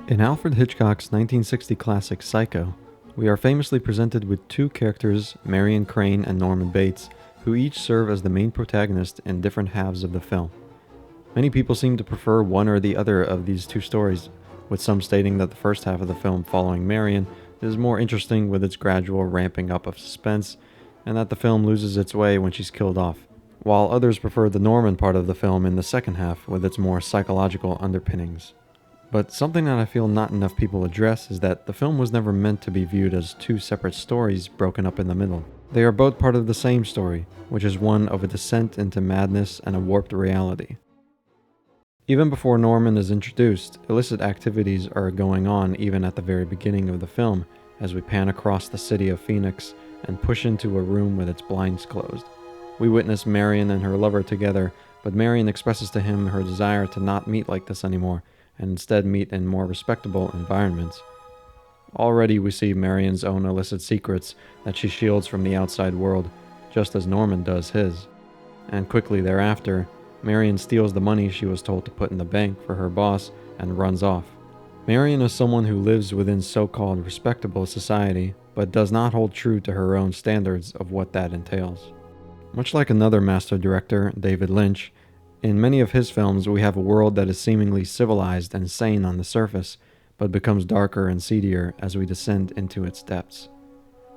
In Alfred Hitchcock's 1960 classic Psycho, we are famously presented with two characters, Marion Crane and Norman Bates, who each serve as the main protagonist in different halves of the film. Many people seem to prefer one or the other of these two stories, with some stating that the first half of the film following Marion is more interesting with its gradual ramping up of suspense, and that the film loses its way when she's killed off, while others prefer the Norman part of the film in the second half with its more psychological underpinnings. But something that I feel not enough people address is that the film was never meant to be viewed as two separate stories broken up in the middle. They are both part of the same story, which is one of a descent into madness and a warped reality. Even before Norman is introduced, illicit activities are going on even at the very beginning of the film as we pan across the city of Phoenix and push into a room with its blinds closed. We witness Marion and her lover together, but Marion expresses to him her desire to not meet like this anymore, and instead meet in more respectable environments. Already we see Marion's own illicit secrets that she shields from the outside world, just as Norman does his. And quickly thereafter, Marion steals the money she was told to put in the bank for her boss and runs off. Marion is someone who lives within so-called respectable society, but does not hold true to her own standards of what that entails. Much like another master director, David Lynch, in many of his films, we have a world that is seemingly civilized and sane on the surface, but becomes darker and seedier as we descend into its depths.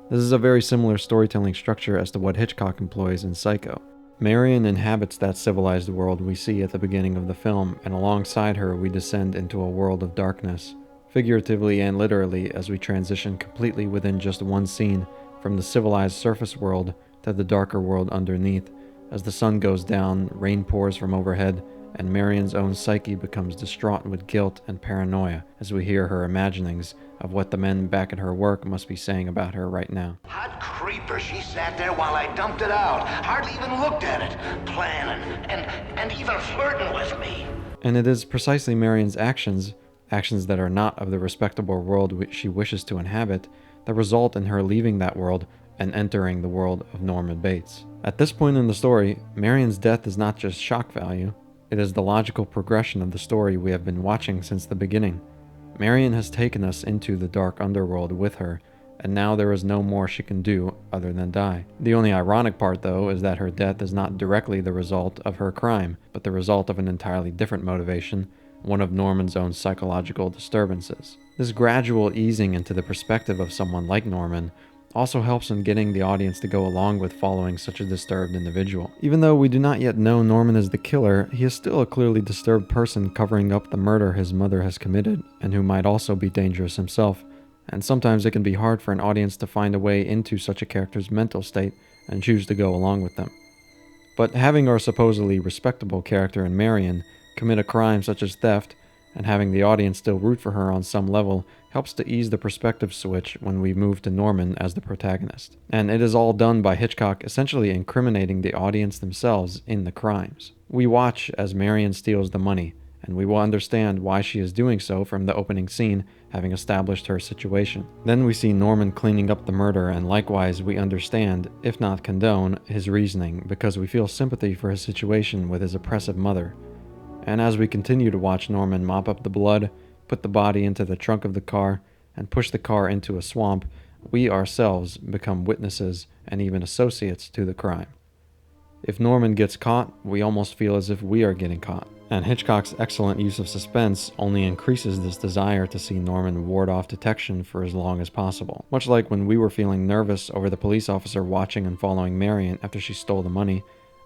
This is a very similar storytelling structure as to what Hitchcock employs in Psycho. Marion inhabits that civilized world we see at the beginning of the film, and alongside her we descend into a world of darkness, figuratively and literally, as we transition completely within just one scene from the civilized surface world to the darker world underneath. As the sun goes down, rain pours from overhead, and Marion's own psyche becomes distraught with guilt and paranoia as we hear her imaginings of what the men back at her work must be saying about her right now. Hot creeper, she sat there while I dumped it out, hardly even looked at it, planning, and even flirting with me. And it is precisely Marion's actions that are not of the respectable world which she wishes to inhabit, that result in her leaving that world and entering the world of Norman Bates. At this point in the story, Marion's death is not just shock value, it is the logical progression of the story we have been watching since the beginning. Marion has taken us into the dark underworld with her, and now there is no more she can do other than die. The only ironic part, though, is that her death is not directly the result of her crime, but the result of an entirely different motivation, one of Norman's own psychological disturbances. This gradual easing into the perspective of someone like Norman also helps in getting the audience to go along with following such a disturbed individual. Even though we do not yet know Norman is the killer, he is still a clearly disturbed person covering up the murder his mother has committed, and who might also be dangerous himself, and sometimes it can be hard for an audience to find a way into such a character's mental state and choose to go along with them. But having our supposedly respectable character in Marion commit a crime such as theft, and having the audience still root for her on some level, helps to ease the perspective switch when we move to Norman as the protagonist. And it is all done by Hitchcock essentially incriminating the audience themselves in the crimes. We watch as Marion steals the money, and we will understand why she is doing so from the opening scene, having established her situation. Then we see Norman cleaning up the murder, and likewise we understand, if not condone, his reasoning, because we feel sympathy for his situation with his oppressive mother. And as we continue to watch Norman mop up the blood, put the body into the trunk of the car, and push the car into a swamp, we ourselves become witnesses and even associates to the crime. If Norman gets caught, we almost feel as if we are getting caught. And Hitchcock's excellent use of suspense only increases this desire to see Norman ward off detection for as long as possible. Much like when we were feeling nervous over the police officer watching and following Marion after she stole the money,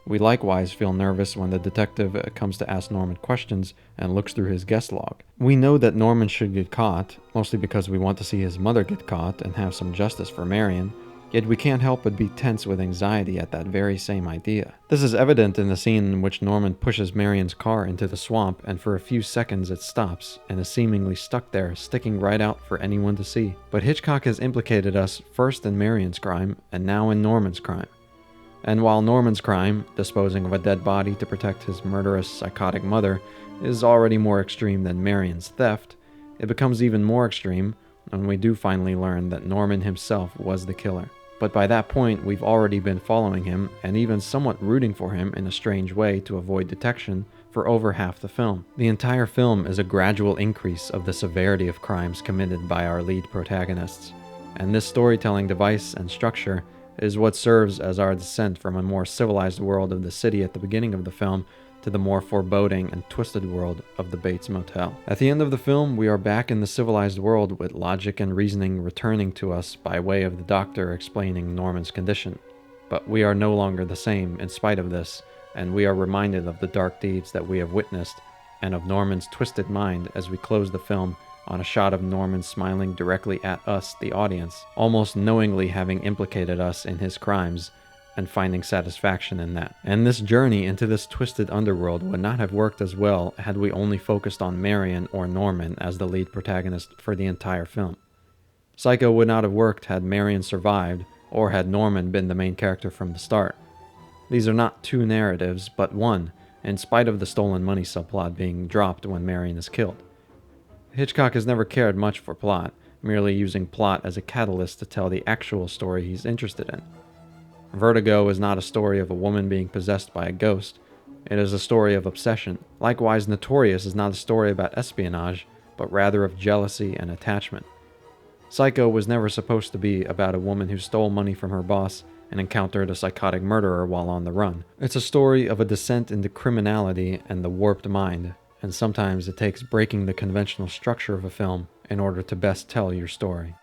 we likewise feel nervous when the detective comes to ask Norman questions and looks through his guest log. We know that Norman should get caught, mostly because we want to see his mother get caught and have some justice for Marion, yet we can't help but be tense with anxiety at that very same idea. This is evident in the scene in which Norman pushes Marion's car into the swamp, and for a few seconds it stops and is seemingly stuck there, sticking right out for anyone to see. But Hitchcock has implicated us first in Marion's crime and now in Norman's crime. And while Norman's crime, disposing of a dead body to protect his murderous, psychotic mother, is already more extreme than Marion's theft, it becomes even more extreme when we do finally learn that Norman himself was the killer. But by that point, we've already been following him and even somewhat rooting for him in a strange way to avoid detection for over half the film. The entire film is a gradual increase of the severity of crimes committed by our lead protagonists, and this storytelling device and structure is what serves as our descent from a more civilized world of the city at the beginning of the film to the more foreboding and twisted world of the Bates Motel. At the end of the film, we are back in the civilized world with logic and reasoning returning to us by way of the doctor explaining Norman's condition. But we are no longer the same in spite of this, and we are reminded of the dark deeds that we have witnessed and of Norman's twisted mind as we close the film on a shot of Norman smiling directly at us, the audience, almost knowingly having implicated us in his crimes and finding satisfaction in that. And this journey into this twisted underworld would not have worked as well had we only focused on Marion or Norman as the lead protagonist for the entire film. Psycho would not have worked had Marion survived or had Norman been the main character from the start. These are not two narratives, but one, in spite of the stolen money subplot being dropped when Marion is killed. Hitchcock has never cared much for plot, merely using plot as a catalyst to tell the actual story he's interested in. Vertigo is not a story of a woman being possessed by a ghost. It is a story of obsession. Likewise, Notorious is not a story about espionage, but rather of jealousy and attachment. Psycho was never supposed to be about a woman who stole money from her boss and encountered a psychotic murderer while on the run. It's a story of a descent into criminality and the warped mind, and sometimes it takes breaking the conventional structure of a film in order to best tell your story.